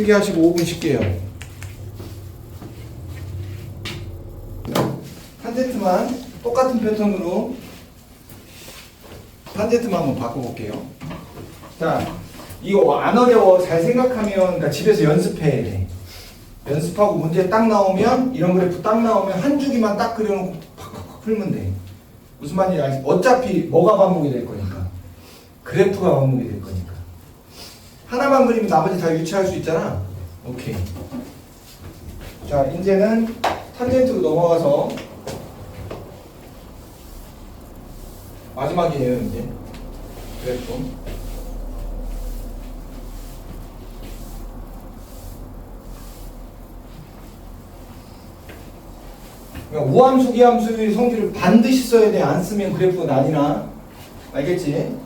필기하시고 5분 쉴게요. 탄젠트만 똑같은 패턴으로 탄젠트만 한번 바꿔볼게요. 자, 이거 안 어려워. 잘 생각하면 그러니까 집에서 연습해야 돼. 연습하고 문제 딱 나오면 이런 그래프 딱 나오면 한 주기만 딱 그려놓고 팍팍팍 풀면 돼. 무슨 말인지 알지? 어차피 뭐가 반복이 될 거니까. 그래프가 반복이 될 거니까. 하나만 그리면 나머지 다 유추할 수 있잖아. 오케이. 자, 이제는 탄젠트로 넘어가서 마지막이에요, 이제. 그래프. 그러니까 우함수, 기함수의 성질을 반드시 써야 돼. 안 쓰면 그래프가 나뉘나. 알겠지?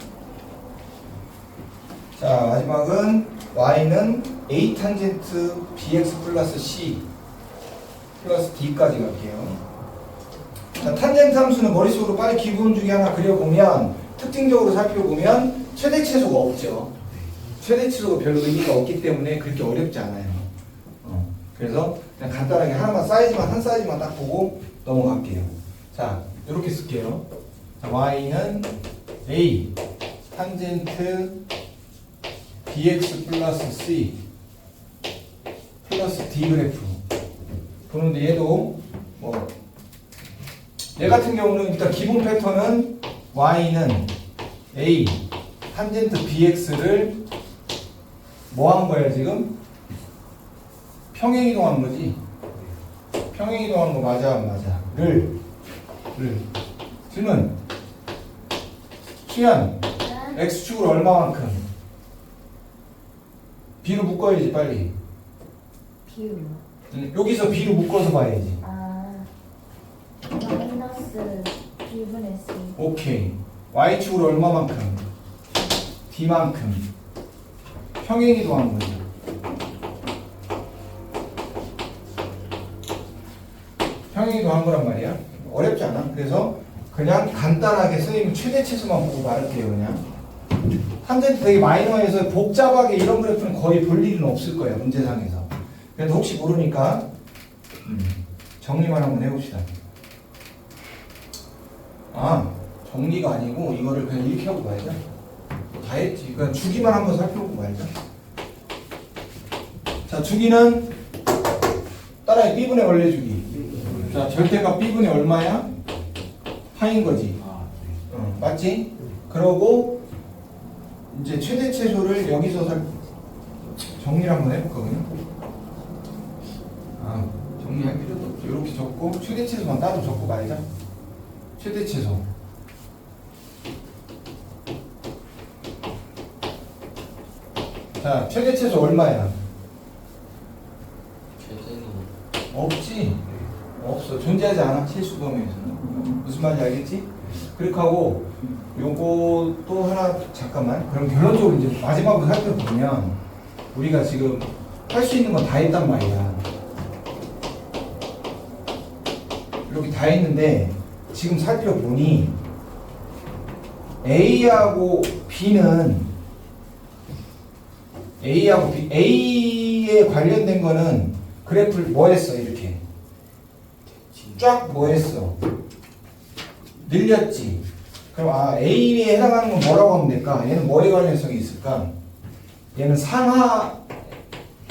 자, 마지막은 y는 a 탄젠트 bx 플러스 c 플러스 d까지 갈게요. 자, 탄젠트 함수는 머릿속으로 빨리 기본 중에 하나 그려보면 특징적으로 살펴보면 최대 최소가 없죠. 최대 최소가 별로 의미가 없기 때문에 그렇게 어렵지 않아요. 그래서 그냥 간단하게 하나만 사이즈만 한 사이즈만 딱 보고 넘어갈게요. 자, 이렇게 쓸게요. 자, y는 a 탄젠트 bx 플러스 c 플러스 d 그래프 보는데 얘도 뭐 얘 같은 경우는 일단 기본 패턴은 y는 a 탄젠트 bx를 뭐 한 거야 지금? 평행 이동한 거지? 평행 이동한 거 맞아 안 맞아? 질문 수연 x축을 얼마만큼? b로 묶어야지 빨리. 비율로. 여기서 b로 묶어서 봐야지. 마이너스 b분의 c. 오케이. y축으로 얼마만큼? d만큼. 평행 이동한 거지. 평행 이동한 거란 말이야. 어렵지 않아. 그래서 그냥 간단하게 선생님 최대 최소만 보고 말할게요. 그냥. 탄젠트 되게 마이너해서 복잡하게 이런 그래프는 거의 볼 일은 없을 거예요. 문제상에서. 그래도 혹시 모르니까 정리만 한번 해봅시다. 아, 정리가 아니고 이거를 그냥 이렇게 하고 말자. 다 했지. 그냥 주기만 한번 살펴보고 말자. 자, 주기는 따라해. b분의 원래 주기. 자, 절대값 b분의 얼마야? 파인 거지. 맞지? 그러고 이제 최대 최소를 여기서 정리를 한번 해볼까 그냥? 정리할 필요도 없죠. 이렇게 적고 최대 최소만 따로 적고 말자. 최대 최소. 자, 최대 최소 얼마야? 없지. 없어. 존재하지 않아. 실수범위에서는. 무슨 말인지 알겠지? 그렇게 하고 요거 하나 잠깐만. 그럼 결론적으로 이제 마지막으로 살펴보면 우리가 지금 할 수 있는 건 다 했단 말이야. 이렇게 다 했는데 지금 살펴보니 A하고 B는 A하고 B, A에 관련된 거는 그래프를 뭐 했어? 이렇게 쫙 뭐 했어? 늘렸지. 그럼 A에 해당하는 건 뭐라고 하면 될까? 얘는 뭐에 관련성이 있을까? 얘는 상하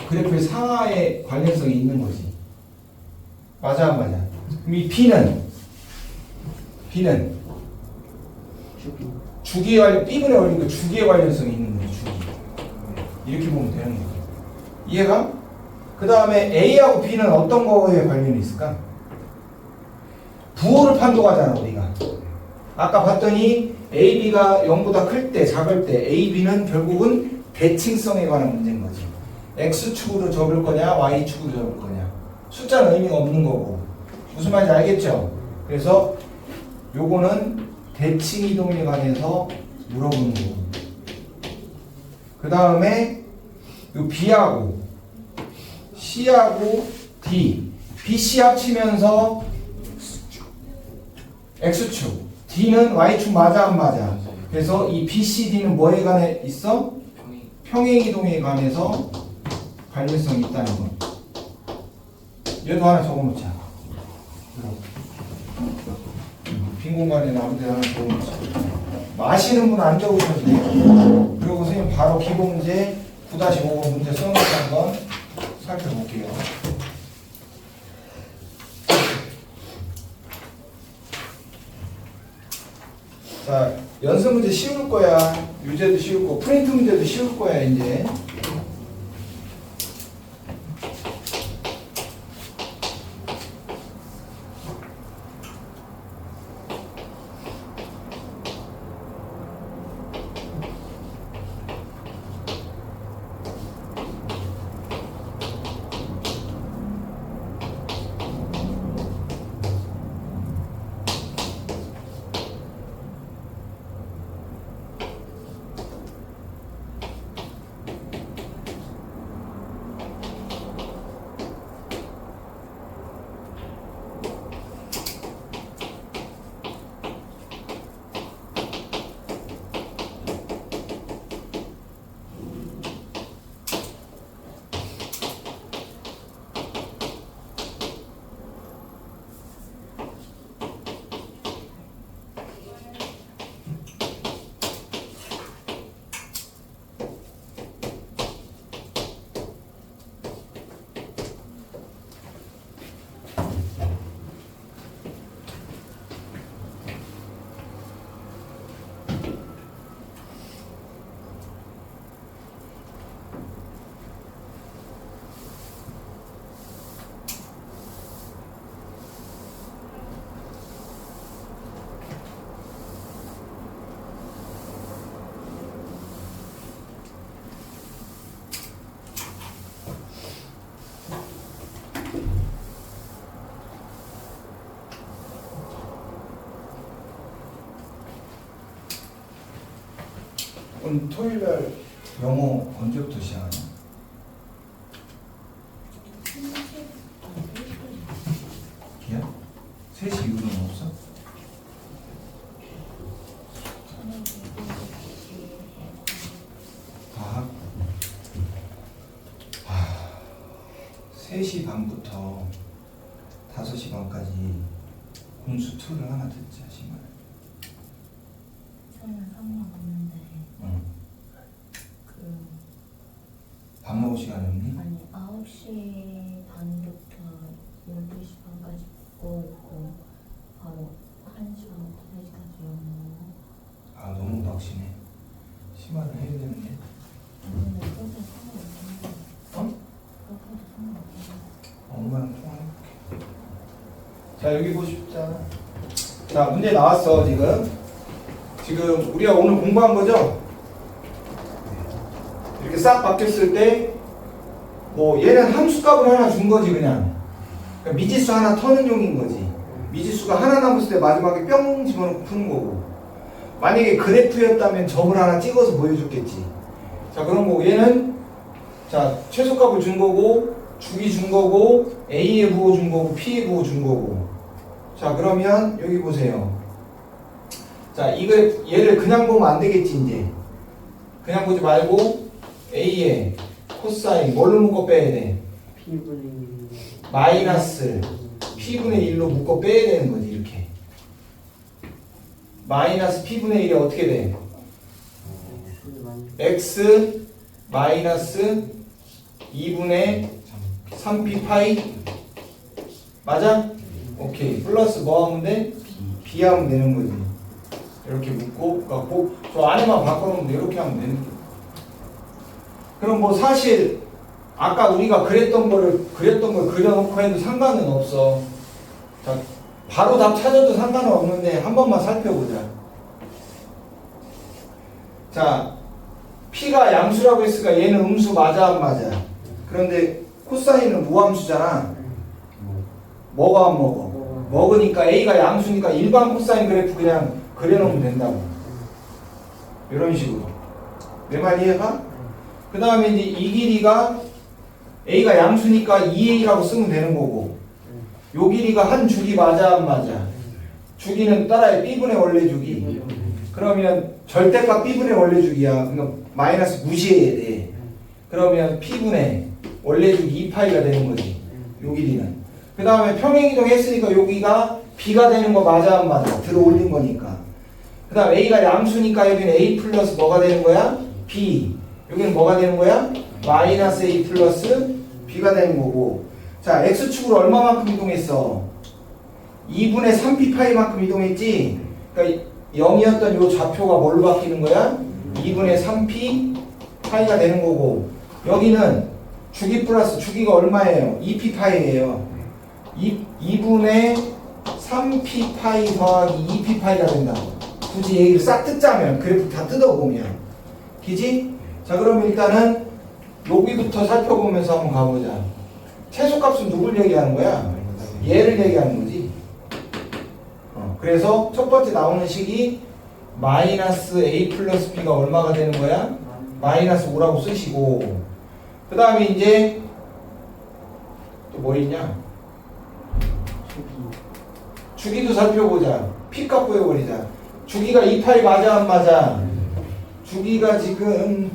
그래프의 상하에 관련성이 있는 거지. 맞아 안 맞아? 그럼 이 B는 주기에 관련 B분의 원리니까 주기에 관련성이 있는 거지. 주기. 이렇게 보면 되는 거야. 이해가? 그 다음에 A하고 B는 어떤 거에 관련이 있을까? 부호를 판독하잖아 우리가. 아까 봤더니 A, B가 0보다 클 때, 작을 때 A, B는 결국은 대칭성에 관한 문제인 거지. X축으로 접을 거냐 Y축으로 접을 거냐. 숫자는 의미가 없는 거고. 무슨 말인지 알겠죠? 그래서 요거는 대칭 이동에 관해서 물어보는 거고. 그 다음에 요 B하고 C하고 D, BC 합치면서 X축, D는 Y축 맞아 안 맞아? 그래서 이 BCD는 뭐에 관해 있어? 평행이동에 관해서 관련성이 있다는 거. 얘도 하나 적어놓자. 빈 공간에 아무데 하나 적어놓자. 마시는 분 안 적으셔도 돼요. 그리고 선생님 바로 기본 문제 9-5번 문제 써놓고 한번 살펴볼게요. 자, 연습 문제 쉬울 거야. 유제도 쉬울 거, 프린트 문제도 쉬울 거야, 이제. 오늘 토요일 날 영어 언제부터 시작하냐? 걔야? 3시 이후로는 없어? 과학? 3시 반부터 5시 반까지 공수 2를 하나 듣자, 정말. 저는 상관없는데 응. 밥 먹을 시간이 없니? 아니 9시 반부터 12시 반까지 보고 있고 바로 1시 반부터 3시까지 영어. 아, 너무 빡시네. 심화를 해야 되는데. 근데 그것도 상관없는데 어? 그것도 상관없는데 엄마랑 통화해볼게. 자, 여기 보십시오. 자, 문제 나왔어, 지금 우리가 오늘 공부한 거죠? 이렇게 싹 바뀌었을 때, 뭐, 얘는 함수값을 하나 준 거지, 그냥. 그러니까 미지수 하나 터는 용인 거지. 미지수가 하나 남았을 때 마지막에 뿅 집어넣고 푸는 거고. 만약에 그래프였다면 점을 하나 찍어서 보여줬겠지. 자, 그럼 뭐, 얘는, 자, 최소값을 준 거고, 주기 준 거고, A에 부호 준 거고, P에 부호 준 거고. 자, 그러면, 여기 보세요. 자, 얘를 그냥 보면 안 되겠지, 이제. 그냥 보지 말고, A에 코사인, 뭘로 묶어 빼야 돼? 마이너스 P분의 1로 묶어 빼야 되는 거지, 이렇게. 마이너스 P분의 1이 어떻게 돼? X 마이너스 2분의 3P 파이? 맞아? 오케이. 플러스 뭐 하면 돼? B 하면 되는 거지. 이렇게 묶고, 갖고, 저 안에만 바꿔놓으면 돼. 이렇게 하면 되는 거야. 그럼 뭐 사실, 아까 우리가 그랬던 걸 그려놓고 해도 상관은 없어. 자, 바로 답 찾아도 상관은 없는데, 한 번만 살펴보자. 자, P가 양수라고 했으니까 얘는 음수 맞아, 안 맞아? 그런데 코사인은 무함수잖아. 뭐가 안 먹어? 먹으니까 A가 양수니까 일반 코사인 그래프 그냥 그려놓으면 된다고. 이런 식으로. 내 말 이해가? 그 다음에 이제 이 길이가 A가 양수니까 2A라고 쓰면 되는 거고, 요 길이가 한 주기 맞아, 안 맞아? 주기는 따라해. B분의 원래 주기. 그러면 절대값 B분의 원래 주기야. 그러니까 마이너스 무시해야 돼. 그러면 P분의 원래 주기 2파이가 되는 거지. 요 길이는. 그 다음에 평행이동 했으니까 여기가 b가 되는 거 맞아 안 맞아? 들어 올린 거니까. 그 다음 a가 양수니까 여기는 a 플러스 뭐가 되는 거야? b. 여기는 뭐가 되는 거야? 마이너스 a 플러스 b가 되는 거고. 자, x축으로 얼마만큼 이동했어? 2분의 3p파이만큼 이동했지? 그러니까 0이었던 요 좌표가 뭘로 바뀌는 거야? 2분의 3p 파이가 되는 거고. 여기는 주기 플러스 주기가 얼마예요? 2p파이예요. 2분의 3p파이 더하기 2p파이가 된다고. 굳이 얘기를 싹 뜯자면 그래프 다 뜯어보면 기지? 자, 그럼 일단은 여기부터 살펴보면서 한번 가보자. 최소값은 누굴 얘기하는 거야? 얘를 얘기하는 거지. 그래서 첫 번째 나오는 식이 마이너스 a 플러스 b가 얼마가 되는 거야? 마이너스 5라고 쓰시고, 그 다음에 이제 또 뭐 있냐? 주기도 살펴보자. p값 구해버리자. 주기가 2파이 맞아 안 맞아? 주기가 지금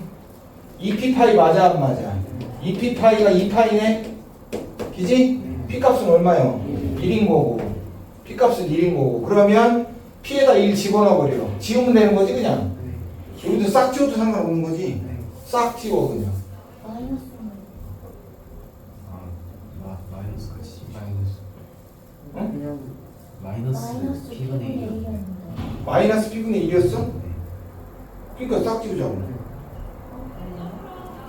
2p파이 맞아 안 맞아? 2p파이가 2파이네? 그지? p값은 얼마요? 1인 거고, p값은 1인 거고. 그러면 p에다 1 집어넣어 버려. 지우면 되는 거지 그냥. 여기도 싹 지워도 상관없는 거지. 싹 지워 그냥. 마이너스는 마이너스까지 마이너스. 응? 그냥 마이너스 마이너스 B분의 1. 1이었는데. 마이너스 p분의 1이었어? 그러니까 싹 지우자고.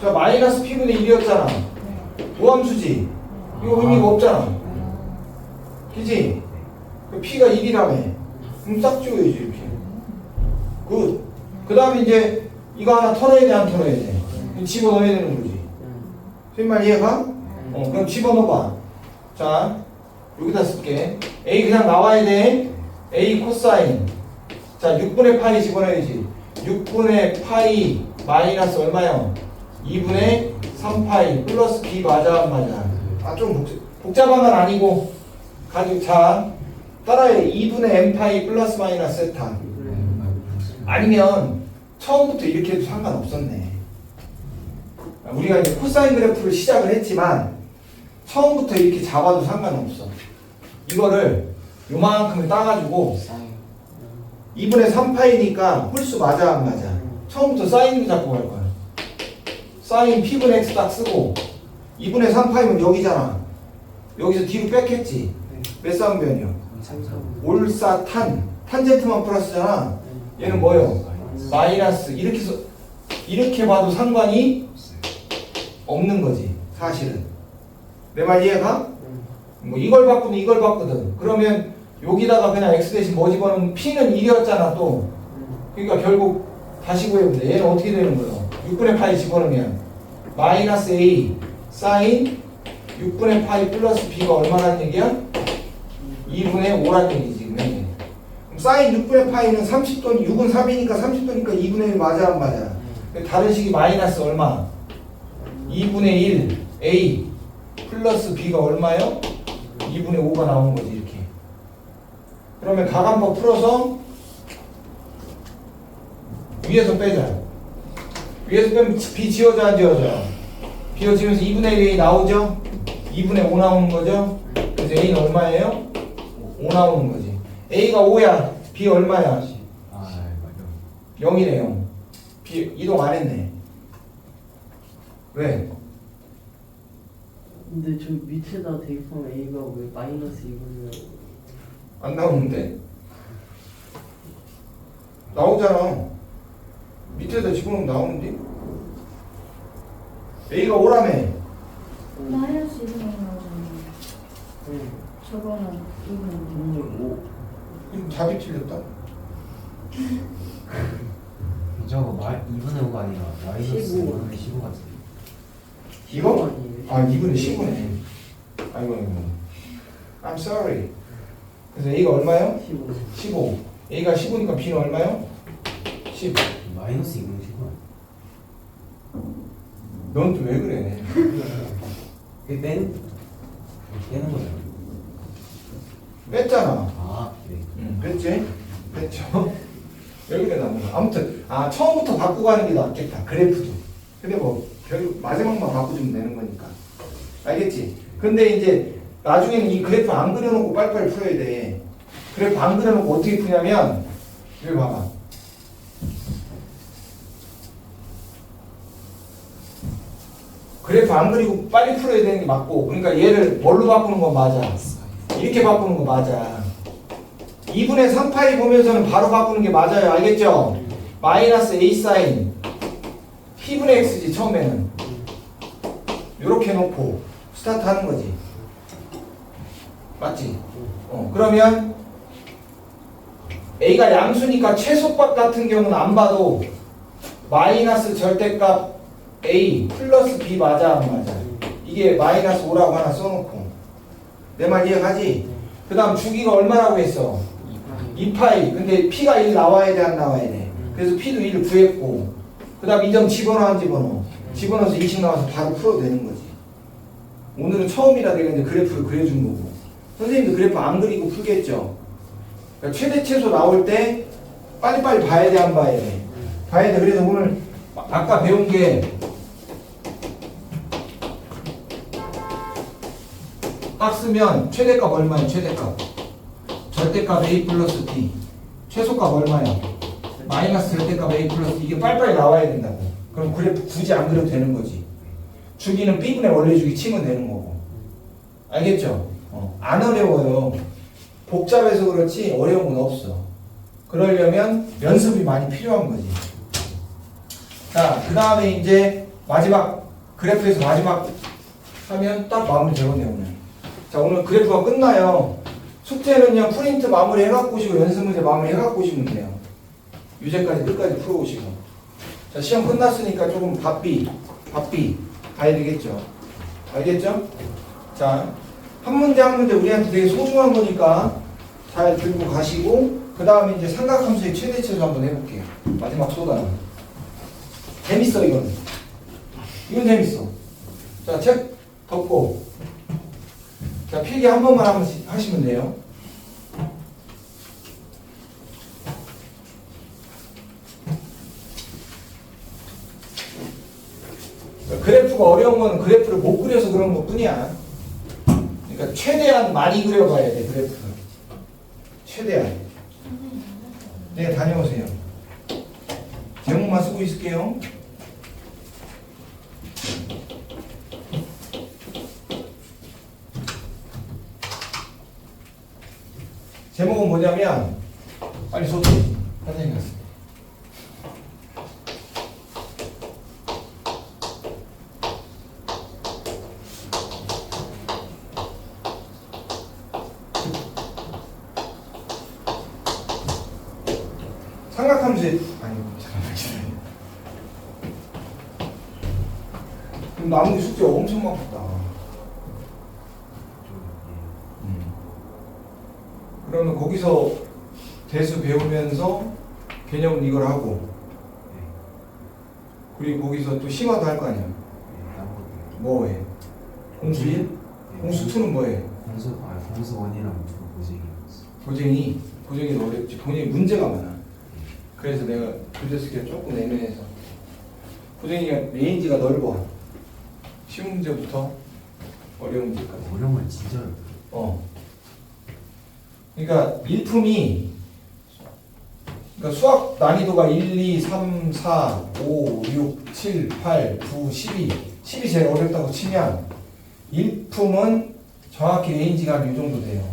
자, 마이너스 p분의 1이었잖아. 무함수지. 이거 의미가 없잖아. 그지? 그 p가 1이라며. 그럼 싹 지워야지 이렇게. 그 다음에 이제 이거 하나 털어야 돼 안 털어야 돼? 집어넣어야 되는 거지. 무슨 말 이해가? 그럼 집어넣어봐. 자, 여기다 쓸게. a 그냥 나와야 돼. a 코사인. 자, 6분의 파이 집어넣어야지. 6분의 파이 마이너스 얼마요? 2분의 3파이 플러스 b 맞아 안 맞아? 아, 좀 복잡한 건 아니고 가지고. 자, 따라해. 2분의 n파이 플러스 마이너스 세타. 아니면 처음부터 이렇게 해도 상관없었네. 우리가 이제 코사인 그래프를 시작을 했지만 처음부터 이렇게 잡아도 상관없어. 이거를 요만큼을 따가지고 2분의 3파이니까 홀수 맞아 안 맞아? 처음부터 사인으로 잡고 갈 거야. 사인 p분의 x 딱 쓰고 2분의 3파이면 여기잖아. 여기서 뒤로 뺐겠지. 몇 쌍변이요? 올사탄. 탄젠트만 플러스잖아. 얘는 뭐예요? 마이너스. 이렇게 봐도 상관이 없는 거지 사실은. 내 말 이해가? 뭐 이걸 바꾸든 이걸 바꾸든. 그러면 여기다가 그냥 x 대신 뭐 집어넣으면 p는 1이었잖아 또. 그러니까 결국 다시 구해보자. 얘는 어떻게 되는 거예요? 6분의 파이 집어넣으면 마이너스 a 사인 6분의 파이 플러스 b가 얼마라는 얘기야? 2분의 5라는 얘기지. 그럼 사인 6분의 파이는 30도니 6은 3이니까 30도니까 2분의 1 맞아 안 맞아? 다른 식이 마이너스 얼마? 2분의 1 a 플러스 b가 얼마요? 2분의 5가 나오는 거지 이렇게. 그러면 가간법 풀어서 위에서 빼자. 위에서 빼면 b 지워져 안 지워져? 비워지면서 2분의 1이 나오죠? 2분의 5 나오는 거죠? 그래서 a는 얼마예요? 5 나오는 거지. a가 5야. b 얼마야? 0이네 0. b 이동 안 했네. 왜? 근데 저 밑에다 대입하면 A가 왜 마이너스 2분이면 안 나오는데? 나오잖아. 밑에다 집어넣으면 나오는데? a가 5라며. 마이너스 2분의 1 나오잖아요. 저거는 2분의 1. 5 그럼 답이 틀렸다. 저거 2분의 5가 아니라 마이너스 15. 2분의 15 같은데. 이거? 아 2분의 10이네. 아이고. I'm sorry. 그래서 a가 얼마요? 15 15. a가 15니까 b는 얼마요? 10. 마이너스 2분의 15. 넌 또 왜 그래? 그게 빼는 거잖아. 뺐잖아. 아, 그래. 뺐지? 뺐죠? 왜 그래 나 몰라. 아무튼 처음부터 바꾸고 하는 게 낫겠다. 그래프도. 근데 뭐 결국 마지막만 바꾸주면 되는 거니까. 알겠지? 근데 이제 나중에는 이 그래프 안 그려놓고 빨리빨리 풀어야 돼. 그래프 안 그려놓고 어떻게 푸냐면 여기 봐봐. 그래프 안 그리고 빨리 풀어야 되는 게 맞고, 그러니까 얘를 뭘로 바꾸는 건 맞아. 이렇게 바꾸는 거 맞아. 2분의 3파이 보면서는 바로 바꾸는 게 맞아요. 알겠죠? 마이너스 a 사인 p분의 x지 처음에는. 이렇게 놓고 스타트 하는 거지. 맞지? 그러면 a가 양수니까 최소값 같은 경우는 안 봐도 마이너스 절대값 a 플러스 b 맞아 안 맞아? 이게 마이너스 5라고 하나 써놓고 내 말 이해가지? 그 다음 주기가 얼마라고 했어? 2파이. 근데 p가 1 나와야 돼 안 나와야 돼? 그래서 p도 1 구했고 그 다음 이 점 집어넣어 안 집어넣어? 집어넣어서 20 나와서 바로 풀어도 되는 거지. 오늘은 처음이라 내가 이제 그래프를 그려준 거고 선생님도 그래프 안 그리고 풀겠죠? 그러니까 최대 최소 나올 때 빨리빨리 봐야 돼 안 봐야 돼? 봐야 돼. 그래서 오늘 아까 배운 게 딱 쓰면 최대값 얼마야? 최대값 절대값 a 플러스 b 최소값 얼마야? 마이너스 절대값 a 플러스 b. 이게 빨리빨리 나와야 된다고. 그럼 그래프 굳이 안 그려도 되는 거지. 주기는 b분의 원래 주기 치면 되는 거고. 알겠죠? 안 어려워요. 복잡해서 그렇지 어려운 건 없어. 그러려면 연습이 많이 필요한 거지. 자, 그 다음에 이제 마지막 그래프에서 마지막 하면 딱 마무리 되거든요 오늘. 자, 오늘 그래프가 끝나요. 숙제는요 프린트 마무리 해갖고 오시고 연습 문제 마무리 해갖고 오시면 돼요. 유제까지 끝까지 풀어오시고. 자, 시험 끝났으니까 조금 바삐 가야 되겠죠. 알겠죠? 자, 한 문제 한 문제 우리한테 되게 소중한 거니까 잘 들고 가시고 그 다음에 이제 삼각함수의 최대 최소 한번 해볼게요. 마지막 소단. 재밌어 이건. 이건 재밌어. 자, 책 덮고 자, 필기 한 번만 하시면 돼요. 그래프가 어려운 거는 그래프를 못 그려서 그런 것 뿐이야. 그러니까 최대한 많이 그려봐야 돼 그래프를. 최대한. 네, 다녀오세요. 제목만 쓰고 있을게요. 제목은 뭐냐면 빨리 소개. 선생님 갔습니다. 삼각함수의 아니 잠깐만 기다려. 그럼 나머지 숙제 엄청 많겠다. 그러면 거기서 대수 배우면서 개념 이걸 하고 그리고 거기서 또 심화도 할 거 아니야. 뭐 해? 공수 1? 공수 2는 뭐 해? 공수 원이랑 고쟁이. 고쟁이도 어렵지. 고쟁이 문제가 많아. 그래서 내가 교재 쓰기가 조금 애매해서. 고쟁이가 레인지가 넓어. 쉬운 문제부터 어려운 문제까지. 어려운 건 진짜 그러니까 일품이 그러니까 수학 난이도가 1, 2, 3, 4, 5, 6, 7, 8, 9, 12 10이 제일 어렵다고 치면 일품은 정확히 레인지가 한 이 정도 돼요.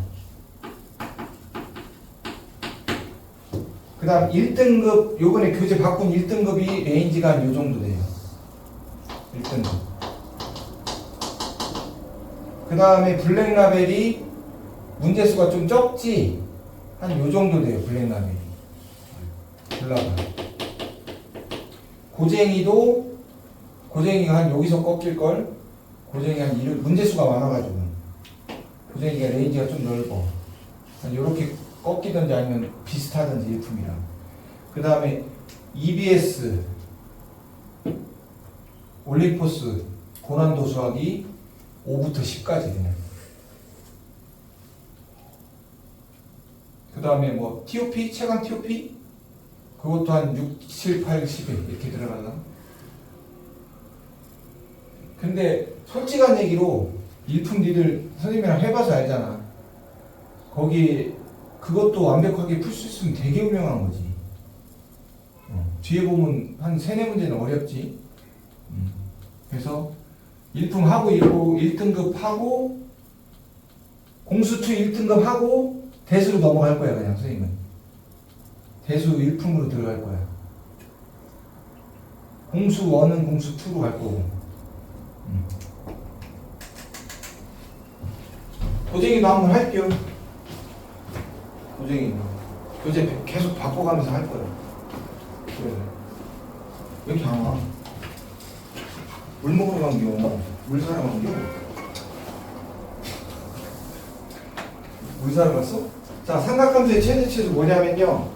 그 다음 1등급 요번에 교재 바꾼 1등급이 레인지가 한 이 정도 돼요. 1등급. 그 다음에 블랙라벨이 문제수가 좀 적지 한 요 정도 돼요. 블랙라벨이 올라가. 고쟁이가 한 여기서 꺾일걸. 고쟁이가 한 문제수가 많아가지고 고쟁이가 레인지가 좀 넓어. 한 요렇게 꺾이든지 아니면 비슷하든지 일품이랑. 그 다음에 EBS 올림포스 고난도 수학이 5부터 10까지 되네. 그 다음에 뭐 TOP, 체감 TOP 그것도 한 6, 7, 8, 10에 이렇게 들어가나? 근데 솔직한 얘기로 일품 니들 선생님이랑 해봐서 알잖아. 거기 그것도 완벽하게 풀 수 있으면 되게 훌륭한 거지. 뒤에 보면 한 3-4문제는 어렵지. 그래서 일품 하고 있고 1등급 하고 공수2 1등급 하고 대수로 넘어갈 거야. 그냥 선생님은 대수 1품으로 들어갈 거야. 공수1은 공수2로 갈 거고. 도쟁이도 한번 할게요. 도쟁이 교재 계속 바꿔가면서 할 거야. 그래. 왜 이렇게 안 와? 물 먹으러 간겨. 물 사러 간겨. 물 사러 갔어? 자, 삼각함수의 최대치수 뭐냐면요.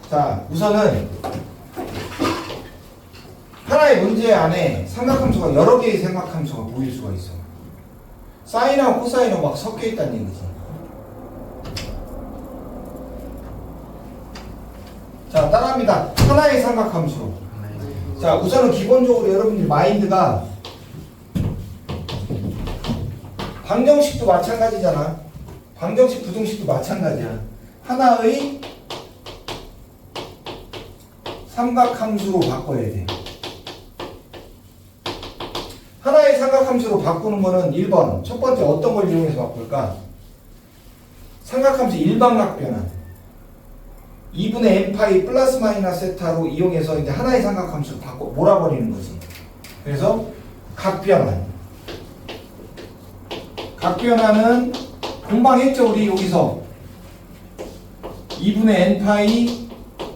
자, 우선은 하나의 문제 안에 삼각함수가 여러 개의 삼각함수가 보일 수가 있어. 사인하고 코사인하고 막 섞여 있다는 얘기지. 자, 따라합니다. 하나의 삼각함수. 자, 우선은 기본적으로 여러분들 마인드가 방정식도 마찬가지잖아. 방정식, 부등식도 마찬가지야. 하나의 삼각함수로 바꿔야 돼. 하나의 삼각함수로 바꾸는 거는 1번. 첫 번째 어떤 걸 이용해서 바꿀까? 삼각함수 일방락 변환. 2분의 n파이 플러스 마이너스 세타로 이용해서 이제 하나의 삼각함수로 바꿔 몰아버리는 거지. 그래서 각변환. 각변환은 금방 했죠. 우리 여기서 2분의 n파이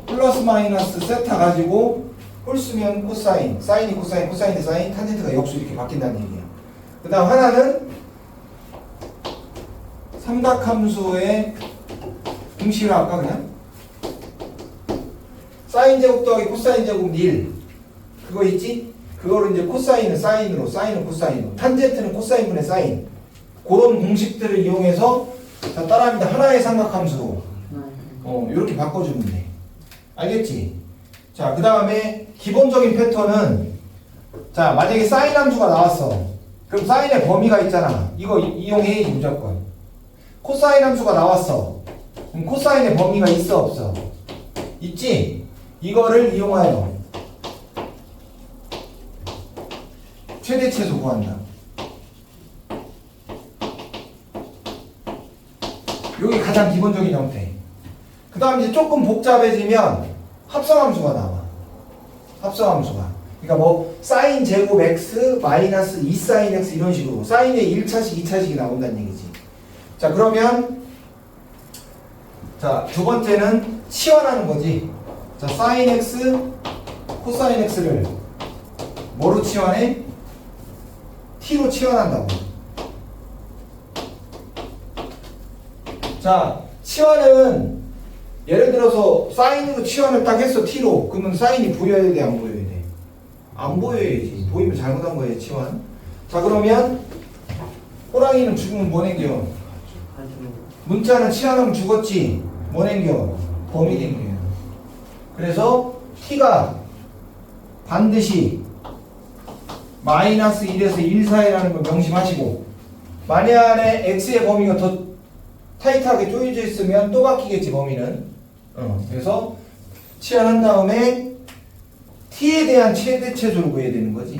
플러스 마이너스 세타 가지고 홀수면 코사인, 사인이 코사인, 코사인이 사인, 탄젠트가 역수 이렇게 바뀐다는 얘기야. 그 다음 하나는 삼각함수의 공식을 할까 그냥? 사인 제곱 더하기 코사인 제곱 1 그거 있지? 그거를 이제 코사인은 사인으로, 사인은 코사인으로, 탄젠트는 코사인분의 사인 그런 공식들을 이용해서 자 따라합니다. 하나의 삼각함수로 이렇게 바꿔주면 돼. 알겠지? 자, 그 다음에 기본적인 패턴은 자 만약에 사인 함수가 나왔어. 그럼 사인의 범위가 있잖아. 이거 이용해 무조건. 코사인 함수가 나왔어. 그럼 코사인의 범위가 있어 없어? 있지? 이거를 이용하여 최대치에서 구한다. 여기 가장 기본적인 형태. 그 다음 이제 조금 복잡해지면 합성함수가 나와. 합성함수가. 그러니까 뭐 사인 제곱 x 마이너스 2 사인 x 이런 식으로 사인의 1차식 2차식이 나온다는 얘기지. 자 그러면 자 두 번째는 치환하는 거지. 자 사인 x 코사인 x를 뭐로 치환해? t로 치환한다고. 자 치환은 예를 들어서 사인으로 치환을 딱 했어 t로. 그러면 사인이 보여야 돼 안 보여야 돼? 안 보여야지. 보이면 잘못한 거예요 치환. 자 그러면 호랑이는 죽으면 뭐 남겨? 문자는 치환하면 죽었지. 뭐 남겨? 범위 남겨. 그래서 t가 반드시 마이너스 1에서 1 사이라는 걸 명심하시고 만약에 x의 범위가 더 타이트하게 쪼여져 있으면 또 바뀌겠지 범위는. 그래서 치환한 다음에 t에 대한 최대체수를 구해야 되는 거지.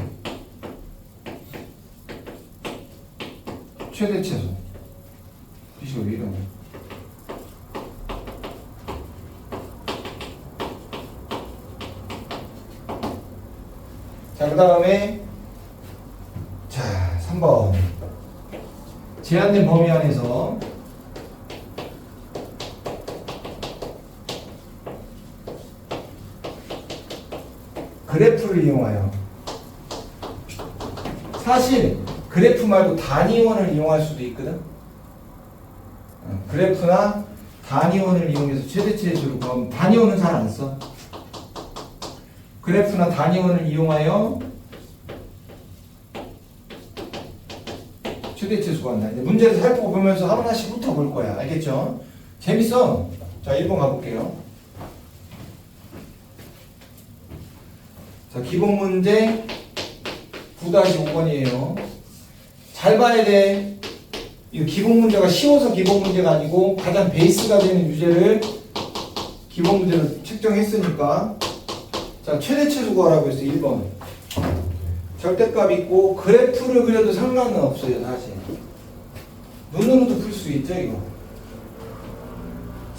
최대체수. 비시가 왜 이러냐? 자, 그 다음에 자 3번 제한된 범위 안에서 그래프를 이용하여 사실 그래프 말고 단위원을 이용할 수도 있거든. 그래프나 단위원을 이용해서 최대치수를 구하면 단위원은 잘 안 써. 그래프나 단위원을 이용하여 최대치수 구한다. 이제 문제를 살펴보면서 하나씩 훑어볼 거야. 알겠죠? 재밌어. 자 1번 가볼게요. 자 기본 문제 9-5번이에요. 잘 봐야 돼. 이 기본 문제가 쉬워서 기본 문제가 아니고 가장 베이스가 되는 유제를 기본 문제로 책정했으니까. 자, 최대치 구하라고 했어. 1번. 절대값 있고 그래프를 그려도 상관은 없어요, 사실. 눈으로도 풀 수 있죠, 이거.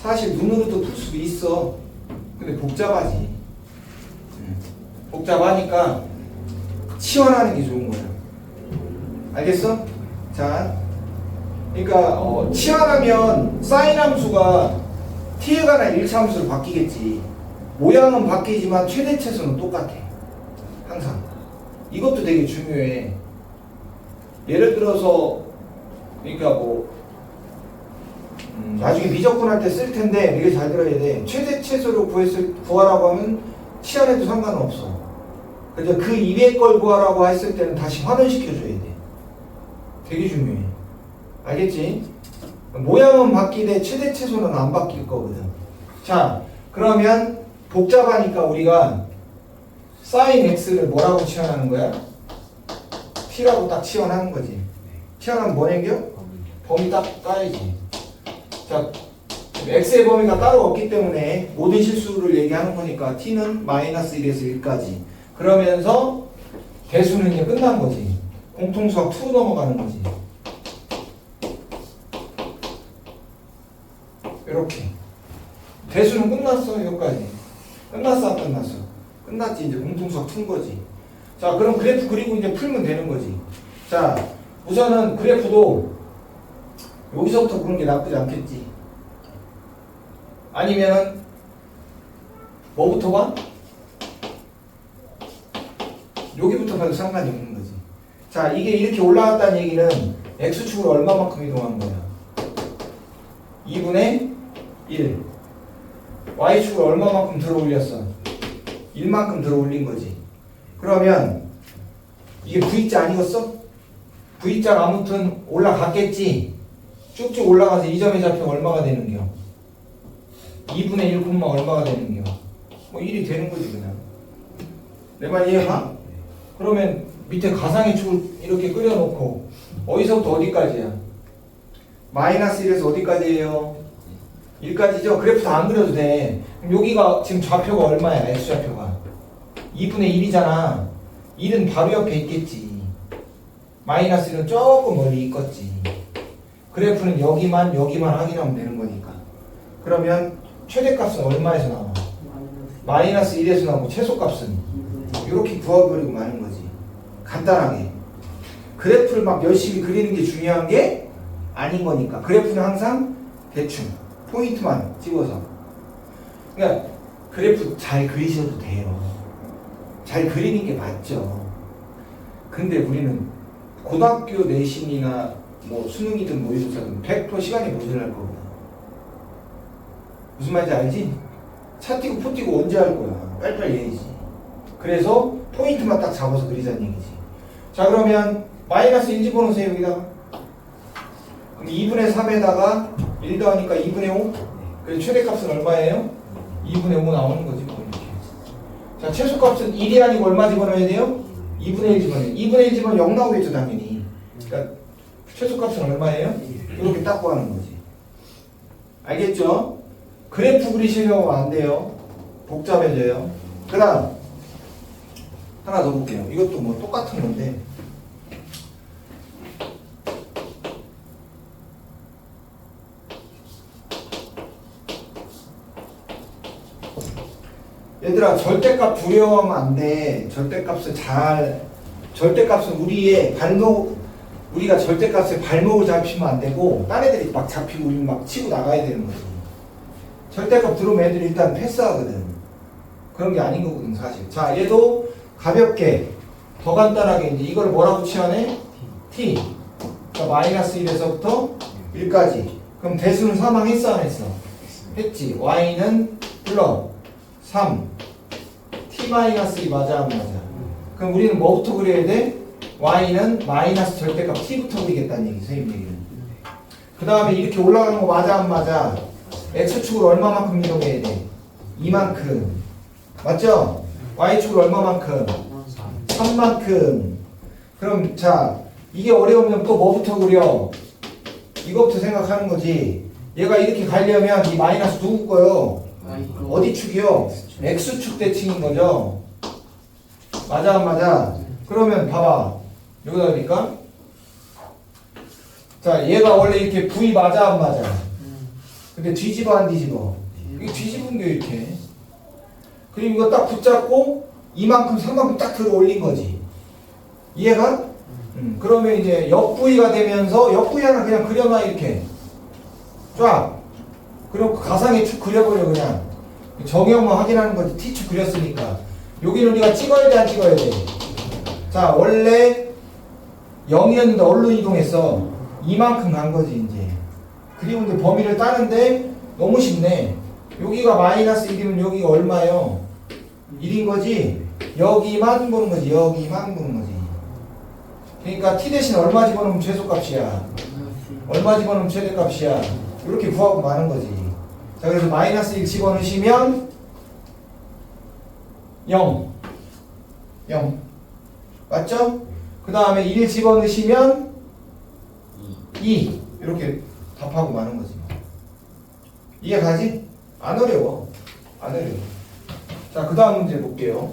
사실 눈으로도 풀 수도 있어. 근데 복잡하지. 복잡하니까 치환하는 게 좋은 거야. 알겠어? 자, 그러니까 치환하면 사인 함수가 t에 관한 1차 함수로 바뀌겠지. 모양은 바뀌지만 최대치수는 똑같아. 항상. 이것도 되게 중요해. 예를 들어서 그러니까 나중에 미적분할 때 쓸 텐데 되게 잘 들어야 돼. 최대 최소를 구하라고 하면 치환해도 상관없어. 그래서 그 이외의 걸 구하라고 했을 때는 다시 환원시켜줘야 돼. 되게 중요해. 알겠지? 모양은 바뀌되 최대 최소는 안 바뀔 거거든. 자, 그러면 복잡하니까 우리가 sin x를 뭐라고 치환하는 거야? t라고 딱 치환하는 거지. 치환하면 뭐 남겨? 범위 딱 까야지. 자, x의 범위가 따로 없기 때문에 모든 실수를 얘기하는 거니까 t는 -1에서 1까지. 그러면서 대수는 이제 끝난 거지. 공통수학 2 넘어가는 거지. 이렇게. 대수는 끝났어, 여기까지. 끝났어, 안 끝났어? 끝났지. 이제 공통수학 2인 거지. 자, 그럼 그래프 그리고 이제 풀면 되는 거지. 자, 우선은 그래프도 여기서부터 보는 게 나쁘지 않겠지. 아니면은 뭐부터 봐? 여기부터 봐도 상관이 없는 거지. 자, 이게 이렇게 올라갔다는 얘기는 x축으로 얼마만큼 이동한 거야? 2분의 1. y축으로 얼마만큼 들어 올렸어? 1만큼 들어 올린 거지. 그러면 이게 V자 아니겠어? V자 아무튼 올라갔겠지. 쭉쭉 올라가서 이 점의 좌표가 얼마가 되는겨? 2분의 1 콤마 얼마가 되는겨? 뭐 1이 되는 거지 그냥. 내 말 이해가? 그러면 밑에 가상의 축을 이렇게 그려놓고 어디서부터 어디까지야? -1에서 어디까지예요? 1까지죠? 그래프도 안 그려도 돼. 그럼 여기가 지금 좌표가 얼마야? x좌표가 2분의 1이잖아. 1은 바로 옆에 있겠지. -1은 조금 멀리 있겠지. 그래프는 여기만 확인하면 되는 거니까. 그러면 최대값은 얼마에서 나와? -1에서 나오고 최소값은 이렇게 구해버리고 마는 거지. 간단하게. 그래프를 막 열심히 그리는 게 중요한 게 아닌 거니까. 그래프는 항상 대충 포인트만 찍어서. 그러니까 그래프 잘 그리셔도 돼요. 잘 그리는 게 맞죠. 근데 우리는 고등학교 내신이나 뭐 수능이든 뭐 이런 100% 시간이 모자랄 거거든. 무슨 말인지 알지? 차 띄고 포 띄고 언제 할 거야? 빨리빨리 해야지. 그래서 포인트만 딱 잡아서 그리자는 얘기지. 자, 그러면 -1 집어넣으세요 여기다가. 그럼 2분의 3에다가 1 더하니까 2분의 5. 그래서 최대값은 얼마예요? 2분의 5 나오는 거지 뭐 이렇게. 자, 최소값은 1이 아니고 얼마 집어넣어야 돼요? 2분의 1 집어넣어요. 2분의 1 집어넣으면 0 나오겠죠 당연히. 그러니까 최소값은 얼마예요? 이렇게 딱 구하는 거지. 알겠죠? 그래프 그리시려고 하면 안 돼요. 복잡해져요. 그 다음 하나 더 볼게요. 이것도 뭐 똑같은 건데 얘들아, 절대값 두려워하면 안 돼. 절대값은 우리가 절대값에 발목을 잡히면 안 되고, 딴 애들이 막 잡히고 우리는 막 치고 나가야 되는 거지. 절대값 들어오면 애들이 일단 패스하거든. 그런 게 아닌 거거든, 사실. 자, 얘도 가볍게, 더 간단하게, 이제 이걸 뭐라고 치환해? t. 그러니까 -1에서부터 1까지. 그럼 대수는 사망했어, 안 했어? 했지. y는 플러스 3. t-2 맞아, 안 맞아? 그럼 우리는 뭐부터 그려야 돼? y는 마이너스 절대값 t부터 그리겠다는 얘기, 선생님 얘기는. 그 다음에 이렇게 올라가는 거 맞아, 안 맞아? x축으로 얼마만큼 이동해야 돼? 이만큼. 맞죠? y축으로 얼마만큼? 3만큼. 그럼 자 이게 어려우면 또 뭐부터 그려? 이거부터 생각하는 거지. 얘가 이렇게 가려면 이 마이너스 누구 거요? 어디 축이요? X축 대칭인 거죠. 맞아 안 맞아? 그러면 봐봐. 여기다 그러니까 자 얘가 원래 이렇게 V 맞아 안 맞아? 근데 뒤집어 안 뒤집어? 이게 뒤집은 게 이렇게. 그리고 이거 딱 붙잡고 이만큼 3만큼 딱 들어 올린 거지. 이해가? 그러면 이제 옆부위가 되면서 옆부위 하나 그냥 그려놔 이렇게 쫙. 그리고 가상의 축 그려버려 그냥. 정형만 확인하는 거지. T축 그렸으니까. 여기는 우리가 찍어야 돼 안 찍어야 돼? 자 원래 0이었는데 얼른 이동했어. 이만큼 간 거지 이제. 그리고 이제 범위를 따는데 너무 쉽네. 여기가 마이너스 1이면 여기가 얼마예요? 1인 거지? 여기만 보는 거지. 여기만 보는 거지. 그러니까 t 대신 얼마 집어넣으면 최소값이야. 얼마 집어넣으면 최대값이야. 이렇게 구하고 마는 거지. 자 그래서 마이너스 1 집어넣으시면 0 맞죠? 그 다음에 1 집어넣으시면 2 이렇게 답하고 마는 거지. 이해 가지? 안 어려워. 안 어려워. 자 그 다음 문제 볼게요.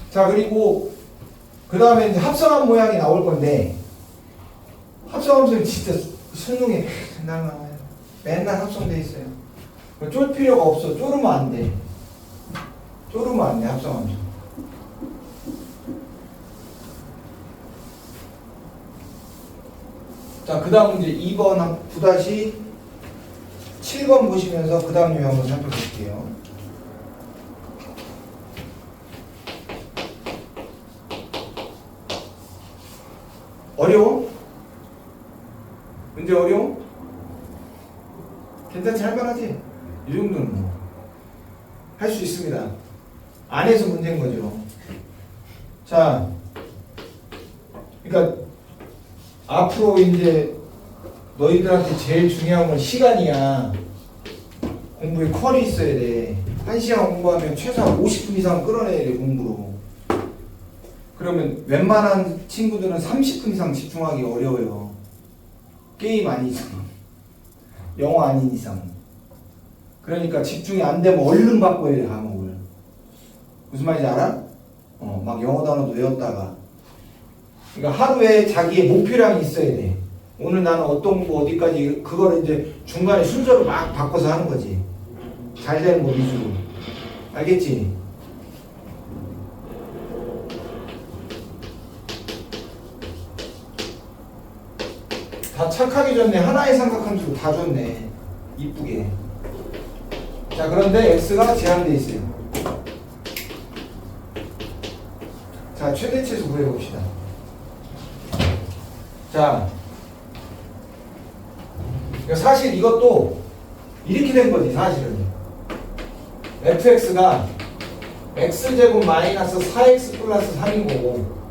자 그리고 그 다음에 이제 합성한 모양이 나올 건데 합성함수는 진짜 수능에 맨날 나와요. 맨날 합성돼 있어요. 쫄 필요가 없어. 쫄으면 안 돼. 쫄으면 안 돼. 합성함수. 자 그 다음 문제 2번 9-7번 보시면서 그 다음 유형 한번 살펴볼게요. 어려워? 문제 어려워? 괜찮지? 할만하지? 이 정도는 뭐 할 수 있습니다. 안에서 문제인 거죠. 자, 그러니까 앞으로 이제 너희들한테 제일 중요한 건 시간이야. 공부에 퀄이 있어야 돼. 1시간 공부하면 최소한 50분 이상 끌어내야 돼 공부로. 그러면 웬만한 친구들은 30분 이상 집중하기 어려워요. 게임 아닌 이상, 영어 아닌 이상. 그러니까 집중이 안 되면 얼른 바꿔야 돼 과목을. 무슨 말인지 알아? 막 영어 단어도 외웠다가. 그러니까 하루에 자기의 목표량이 있어야 돼. 오늘 나는 어떤 공부 어디까지 그거를 이제 중간에 순서를 막 바꿔서 하는 거지. 잘 되는 거 위주로. 알겠지? 다 착하게 줬네. 하나의 삼각함수로 다 줬네. 이쁘게. 자 그런데 x가 제한되어 있어요. 자 최대치에서 구해봅시다. 자 사실 이것도 이렇게 된 거지 사실은. fx가 x제곱 마이너스 4x 플러스 3인 거고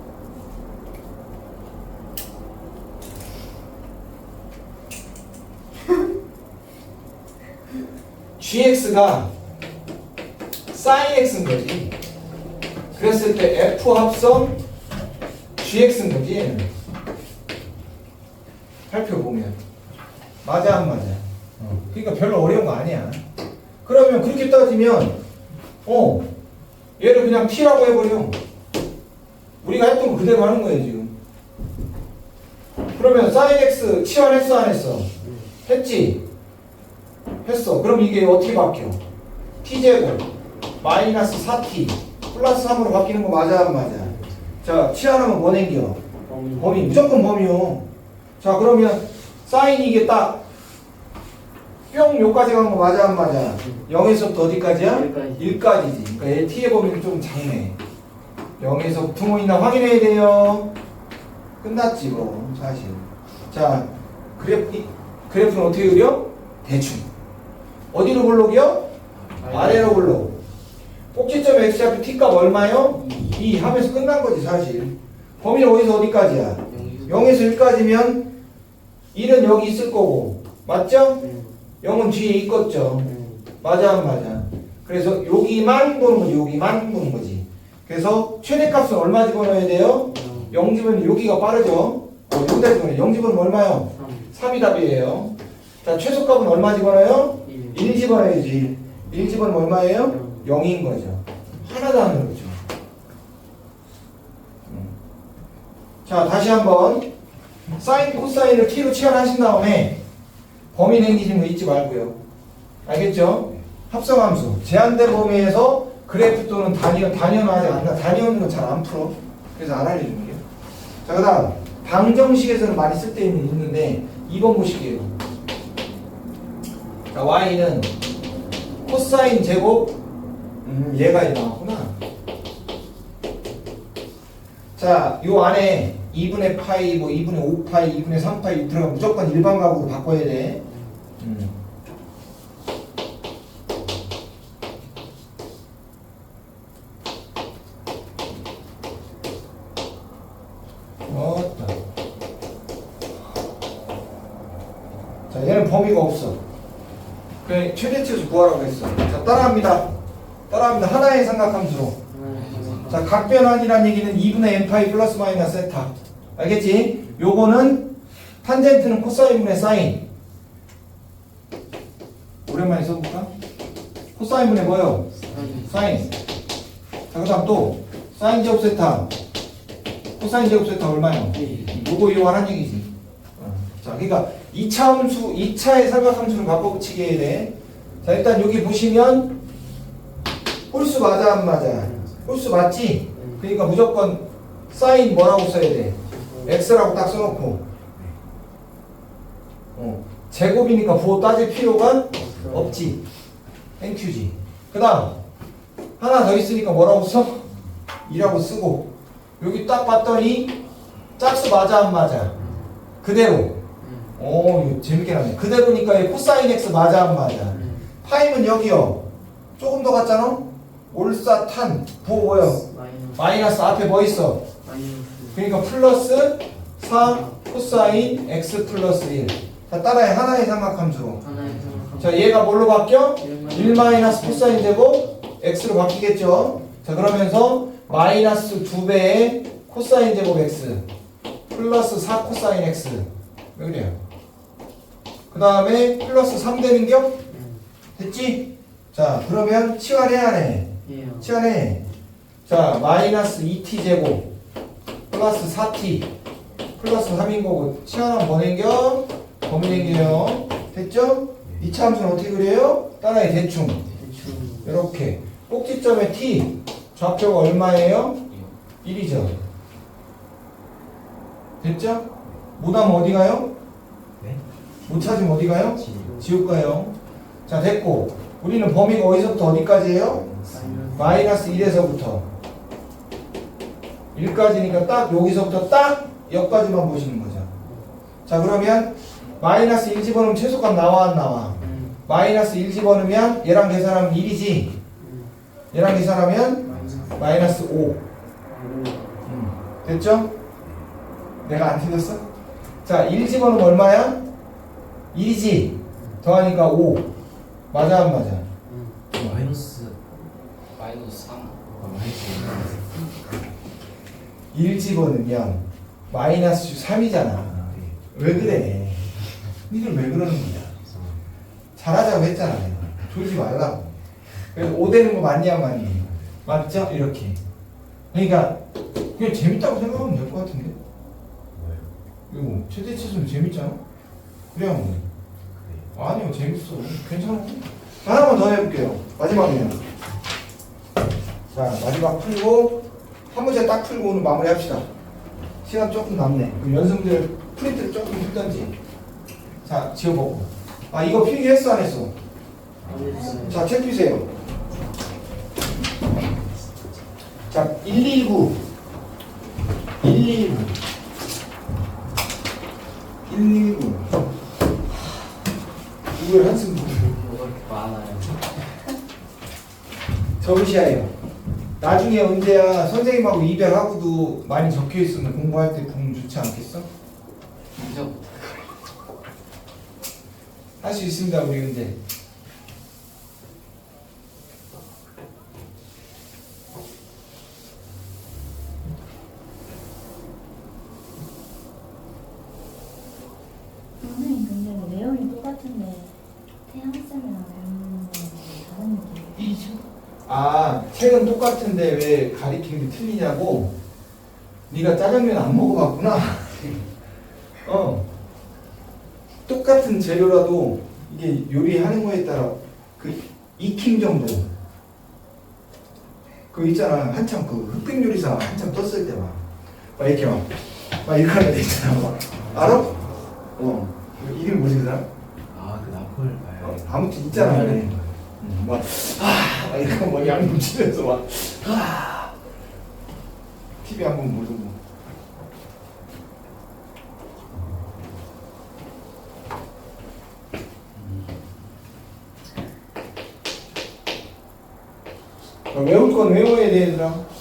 gx가 sin x인 거지. 그랬을 때 f 합성 gx인 거지. 살펴보면 맞아 안 맞아? 그러니까 별로 어려운 거 아니야. 그러면 그렇게 따지면 얘를 그냥 t라고 해버려. 우리가 했던 거 그대로 하는 거예요 지금. 그러면 sin x 치환했어 안 했어? 했지? 했어. 그럼 이게 어떻게 바뀌어? t제곱 마이너스 4t 플러스 3으로 바뀌는 거 맞아 안 맞아? 자 치환하면 뭐 생겨? 범위. 무조건 범위요. 자 그러면 사인이 이게 딱 뿅 요까지 간 거 맞아 안 맞아? 0에서부터 어디까지야? 1까지지. 그러니까 얘 t의 범위는 좀 작네. 0에서 부모이나 확인해야 돼요. 끝났지 뭐 사실. 자 그래프는 어떻게 그려? 대충. 어디로 볼록이요? 아래로 볼록. 꼭지점 x좌표 t값 얼마요? 2 하면서 끝난 거지 사실. 범위는 어디서 어디까지야? 0에서 1까지면 1은 여기 있을 거고 맞죠? 0은 뒤에 있겠죠. 맞아 안 맞아? 그래서 여기만 보는 거지. 여기만 보는 거지. 그래서 최대값은 얼마 집어넣어야 돼요? 0 집어넣으면 여기가 빠르죠? 여기다 집어넣어요. 0 집어넣으면 얼마요? 3이 답이에요. 자, 최소값은 얼마 집어넣어요? 1 집어넣어야지. 1 집어넣으면 얼마예요? 0인 거죠. 하나도 안 늘었죠. 자, 다시 한번 사인, 코사인을 t로 치환하신 다음에 범위 냉기시는 거 잊지 말고요. 알겠죠? 합성함수. 제한된 범위에서 그래프 또는 단위는 아직 안 나. 단위는 잘 안 풀어. 그래서 안 알려주는 게요. 자, 그 다음 방정식에서는 많이 쓸 때 있는데 2번 보실게요. 자, y는 코사인 제곱 얘가 나왔구나. 자, 요 안에 2분의 파이, 뭐 2분의 5파이, 2분의 3파이 들어가면 무조건 일반값으로 바꿔야 돼. 자, 얘는 범위가 없어. 그냥 최대치에서 구하라고 했어. 자, 따라합니다. 하나의 삼각함수로. 자, 각변환이라는 얘기는 2분의 n파이 플러스 마이너스 세타. 알겠지? 요거는 탄젠트는 코사인분의 사인. 오랜만에 써볼까? 코사인분의 뭐요? 사인. 자, 그 다음 또 사인 제곱 세타. 코사인 제곱 세타 얼마요? 요거 이용하란 얘기지. 자, 그러니까 2차 함수, 2차의 삼각함수를 바꿔붙이게 해야 돼. 자, 일단 여기 보시면 홀수 맞아 안 맞아? 홀수 맞지? 그러니까 무조건 사인 뭐라고 써야 돼? x라고 딱 써놓고 제곱이니까 부호 따질 필요가 없지. 땡큐지. 그 다음 하나 더 있으니까 뭐라고 써? 2라고 쓰고 여기 딱 봤더니 짝수 맞아 안 맞아? 그대로. 오, 이거 재밌게 나네. 그대로니까 이 코사인 x 맞아 안 맞아? 파이는 여기요. 조금 더 같잖아? 올사탄 부호 뭐요? 마이너스 앞에 뭐 있어? 그러니까 플러스 4 코사인 x 플러스 1. 자, 따라해. 하나의 삼각함수로. 자, 얘가 뭘로 바뀌어? 1 마이너스 코사인 제곱 x로 바뀌겠죠. 자, 그러면서 마이너스 2배의 코사인 제곱 x 플러스 4 코사인 x. 왜 그래요? 그 다음에 플러스 3 되는 겨? 됐지? 자, 그러면 치환해야 하네. 치환해. 자, 마이너스 2t 제곱 플러스 4t 플러스 3인 거고 치환하면 뭐 냉겨? 범위 냉겨요. 됐죠? 2차 함수는 어떻게 그려요? 따라해. 대충 이렇게 꼭지점에 t 좌표가 얼마예요? 1이죠. 됐죠? 못하면 어디 가요? 네? 못 찾으면 어디 가요? 지금 지옥 가요. 자, 됐고 우리는 범위가 어디서부터 어디까지예요? 마이너스 1에서부터 1까지니까 딱 여기서부터 딱 여기까지만 보시는 거죠. 자, 그러면 마이너스 1 집어넣으면 최소값 나와 안 나와? 마이너스 1 집어넣으면 얘랑 계산하면 1이지. 얘랑 계산하면 마이너스 5. 됐죠? 내가 안 틀렸어? 자, 1 집어넣으면 얼마야? 1이지. 더하니까 5. 맞아 안 맞아? 마이너스 3. 마이너스 1 집어넣으면 마이너스 3이잖아. 왜 그래? 니들 왜 그러는 거야? 잘하자고 했잖아. 내가. 졸지 말라고. 그래서 5 되는 거 맞냐 맞니? 맞죠? 이렇게. 그러니까 그냥 재밌다고 생각하면 될 것 같은데. 이거 최대치수는 재밌잖아. 그래야 뭐. 아니요, 재밌어. 괜찮아. 자, 하나만 더 해볼게요. 마지막이에요. 자, 마지막 풀고 한 문제 딱 풀고 오늘 마무리합시다. 시간 조금 남네. 그럼 연습 문제를 프린트를 조금 풀던지. 자, 지워보고. 아, 이거 필기했어 안 했어? 자, 책 피세요. 자, 119 누구의 한숨 뭐가 이렇게 많아요? 적으셔야 나중에 언제야 선생님하고 이별하고도 많이 적혀있으면 공부할 때 보면 좋지 않겠어? 할 수 있습니다 우리 은재. 태양쌤이랑 배우는 건 다른 느낌이죠. 아, 책은 똑같은데 왜 가리키는 게 틀리냐고? 네가 짜장면 안 먹어봤구나. 똑같은 재료라도 이게 요리하는 거에 따라 그 익힘 정도. 그 있잖아, 한참 그 흑백 요리사 한참 떴을 때 막 이렇게 막 이렇게 하는 데 있잖아. 막 알아? 이름이 뭐지 그 사람? 아그 나폴 아무튼 있잖아. 그래. 막 이렇게 막 양념 치면서 막 TV 한번 보고. 외울 건 외워야 돼, 얘들아.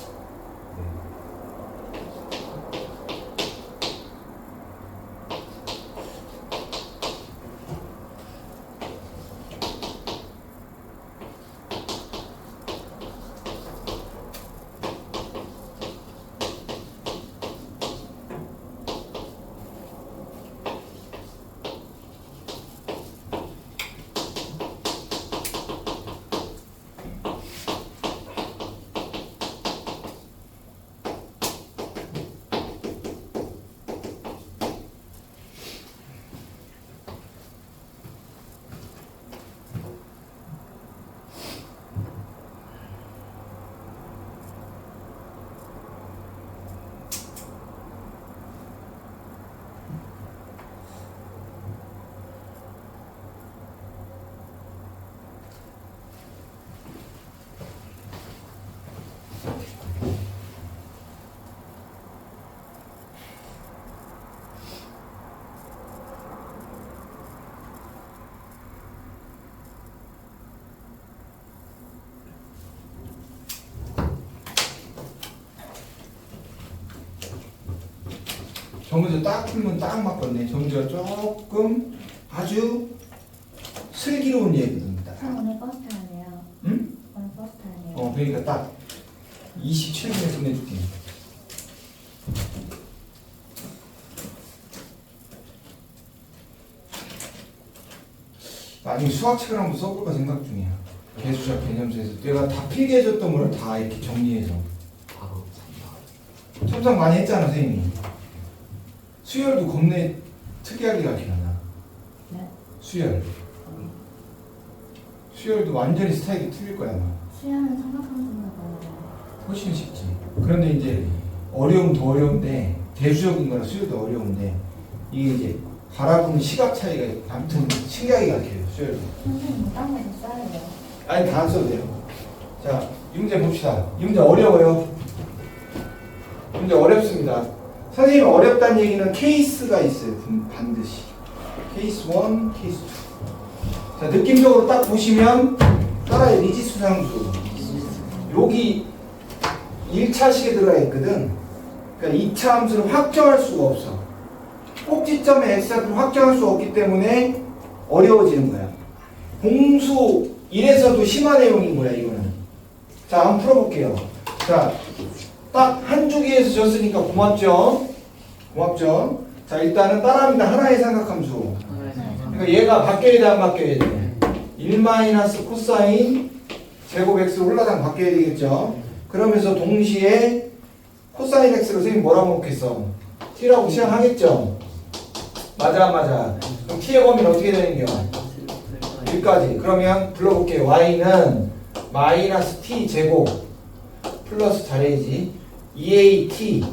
정문제 딱 풀면 딱 맞거든요. 정문제가 조금 아주 슬기로운 얘기입니다. 형 오늘 버스 타야 돼요. 응? 오늘 버스 타야 돼요. 그러니까 딱 27분에 보내줄게. 나중에 수학책을 한번 써볼까 생각 중이야. 개수작 개념서에서 내가 다 필기해줬던 걸 다 이렇게 정리해서. 바로 첨삭 많이 했잖아, 선생님이. 수열도 겁내 특이하게 가르치잖아. 네. 수열도 완전히 스타일이 틀릴 거야, 아마. 수야는 삼각함수나 봐요. 훨씬 쉽지. 그런데 이제 어려움 더 어려운데 대수적인 거라 수열도 어려운데 이게 이제 바라보는 시각 차이가 있고 아무튼 신기하게 가르쳐요, 수열도. 선생님 딴 거도 써야 돼요. 아니 다 안 써도 돼요. 자, 이 문제 봅시다. 이 문제 어려워요. 이 문제 어렵습니다. 선생님 어렵다는 얘기는 케이스가 있어요. 반드시. 케이스 1, 케이스 2. 자, 느낌적으로 딱 보시면 따라요. 미지수상수. 여기 1차식에 들어가 있거든. 그러니까 2차 함수를 확정할 수가 없어. 꼭지점의 x좌표를 확정할 수 없기 때문에 어려워지는 거야. 공수 1에서도 심한 내용인 거야, 이거는. 자, 한번 풀어볼게요. 자, 딱 한 주기에서 졌으니까 고맙죠? 고맙죠? 자, 일단은 따라합니다. 하나의 삼각함수. 그러니까 얘가 바뀌어야 돼, 안 바뀌어야 돼? 1 코사인 제곱 x로 올라가면 바뀌어야 되겠죠? 그러면서 동시에 코사인 x를 선생님 뭐라고 놓겠어? t라고 시작하겠죠? 맞아, 안 맞아? 그럼 t의 범위는 어떻게 되는 겨? 1까지. 그러면 불러볼게요. y는 마이너스 t 제곱 플러스 잘해야지 2at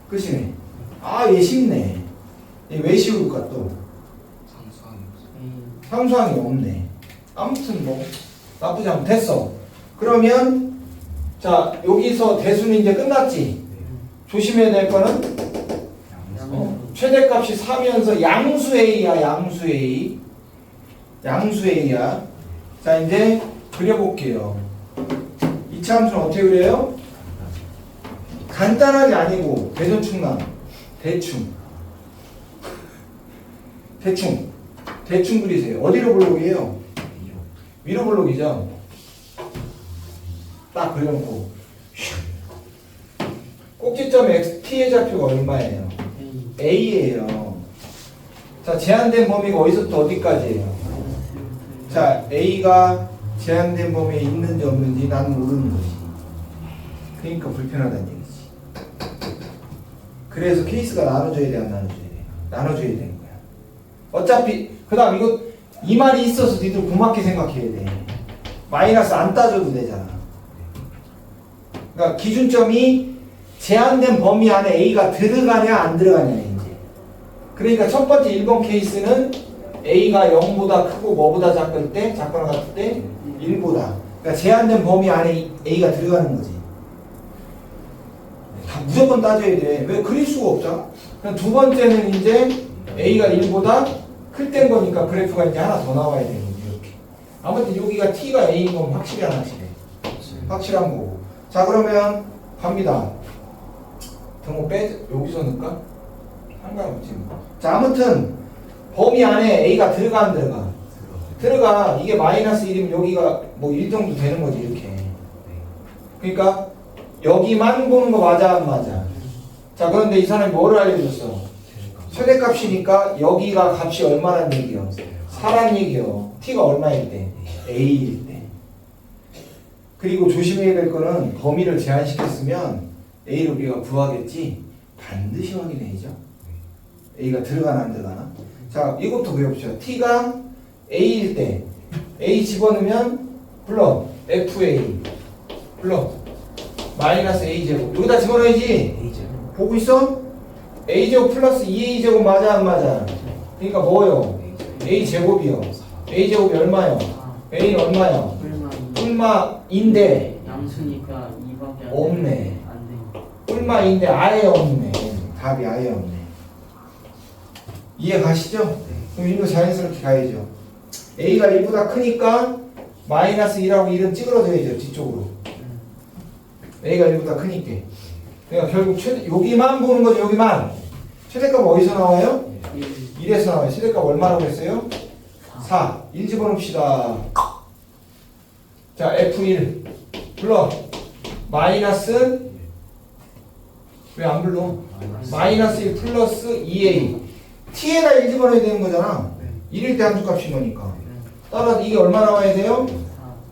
끝이네. 아, 얘 쉽네. 얘 왜 쉬울까 또? 상수항이 없네. 아무튼 뭐 나쁘지 않고 됐어. 그러면 자, 여기서 대수는 이제 끝났지. 조심해야 될 거는 최대값이 3이면서 양수 a야. 양수 a. 양수 a야. 자, 이제 그려볼게요. 2차 함수는 어떻게 그려요? 간단하게 아니고 대전충남. 대충 그리세요. 어디로 블록이에요? 위로 블록이죠. 딱 그려놓고 꼭지점 x t의 좌표가 얼마예요? a예요. 자, 제한된 범위가 어디서부터 어디까지예요? 자, A가 제한된 범위에 있는지 없는지 나는 모르는 거지. 그러니까 불편하다는 얘기지. 그래서 케이스가 나눠줘야 돼, 안 나눠줘야 돼? 나눠줘야 되는 거야. 어차피 그 다음 이거 이 말이 있어서 니들 고맙게 생각해야 돼. 마이너스 안 따져도 되잖아. 그러니까 기준점이 제한된 범위 안에 A가 들어가냐 안 들어가냐 이제. 그러니까 첫 번째 1번 케이스는 A가 0보다 크고 뭐보다 작을 때, 작거나 같을 때 1보다. 그러니까 제한된 범위 안에 A가 들어가는 거지. 다 무조건 따져야 돼. 왜 그릴 수가 없잖아. 그럼 두 번째는 이제 A가 1보다 클 땐 거니까 그래프가 이제 하나 더 나와야 되는 거지. 이렇게. 아무튼 여기가 T가 A인 건 확실히 안 확실해. 확실한 거고. 자, 그러면 갑니다. 등호 여기서 넣을까? 상관없지 뭐. 자, 아무튼 범위 안에 A가 들어가 안 들어가? 들어가. 이게 마이너스 1이면 여기가 뭐 1 정도 되는 거지 이렇게. 그러니까 여기만 보는 거 맞아 안 맞아? 자, 그런데 이 사람이 뭐를 알려줬어? 최대값이니까 여기가 값이 얼마란 얘기요? 4란 얘기요. T가 얼마일 때? A일 때. 그리고 조심해야 될 거는 범위를 제한시켰으면 A를 우리가 구하겠지 반드시 확인해야죠. A가 들어가나 안 들어가나? 자, 이것도 외워보죠. T가 A일 때 A 집어넣으면 불러 FA 불러 마이너스 A제곱 여기다 집어넣어야지. A제곱. 보고 있어? A제곱 플러스 2A제곱 맞아 안 맞아? 그러니까 뭐요? A제곱이요. A제곱이 얼마요? A는 얼마요? 뿔마인데 양수니까 2밖에 없네. 안 돼. 뿔마인데 아예 없네. 답이 아예 없네. 이해 가시죠? 그럼 이거 자연스럽게 가야죠. A가 1보다 크니까 마이너스 1하고 1은 찌그러져야죠. 뒤쪽으로. A가 1보다 크니까. 그러니까 결국 여기만 보는 거죠. 여기만. 최대값 어디서 나와요? 1에서 나와요. 최대값 얼마라고 했어요? 4. 1 집어넣읍시다. 자, F1 불러. 마이너스 왜 안 불러? 마이너스 1 플러스 2A. T에다 1 집어넣어야 되는 거잖아. 1일 때 함수값인 거니까. 따라서 이게 얼마 나와야 돼요?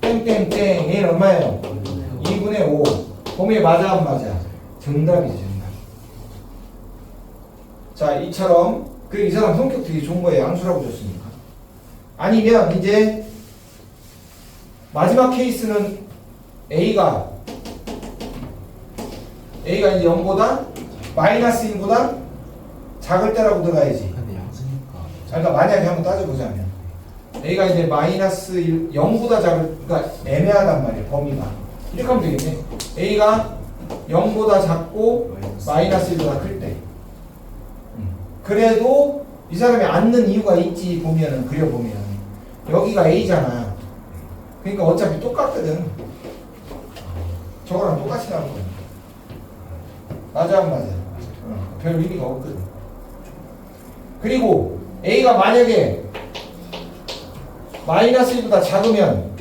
땡땡땡. 얘는 얼마예요? 2분의 5. 범위에 맞아 안 맞아? 정답이죠, 정답. 자, 이처럼 그리고 이 사람 성격 되게 좋은 거예요. 양수라고 줬으니까. 아니면 이제 마지막 케이스는 A가 이제 0보다 마이너스 1보다 작을 때라고 들어가야지. 근데 양수니까. 그러니까 만약에 한번 따져보자면 A가 이제 마이너스 1, 0보다 작을, 그러니까 애매하단 말이에요. 범위가. 이렇게 하면 되겠네. A가 0보다 작고 마이너스 1보다 클 때. 그래도 이 사람이 앉는 이유가 있지 보면은 그려보면 여기가 A잖아. 그러니까 어차피 똑같거든. 저거랑 똑같이 나올 거야. 맞아 안 맞아? 별 의미가 없거든. 그리고 A가 만약에 마이너스 1보다 작으면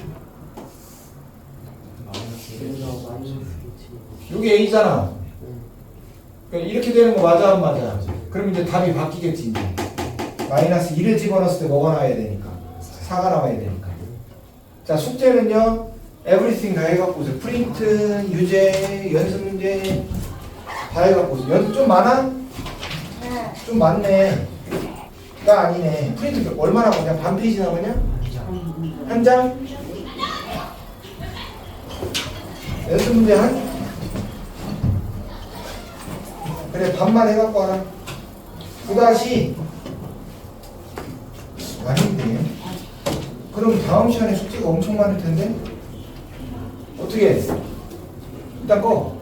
여기 A잖아. 그러니까 이렇게 되는 거 맞아 안 맞아? 그럼 이제 답이 바뀌겠지. 이제. 마이너스 1을 집어넣었을 때 뭐가 나와야 되니까? 4가 나와야 되니까. 자, 숙제는요. 에브리띵 다 해갖고 오세요. 프린트, 유제, 연습 문제 다 해갖고 오세요. 연습 좀 많아? 좀 많네. 가 아니네. 프린트 얼마나 나오냐? 반 페이지 나오냐? 한 장? 연습 문제 한? 그래, 반만 해갖고 와라. 또다시 아닌데. 그럼 다음 시간에 숙제가 엄청 많을 텐데? 어떻게 해? 일단 꺼.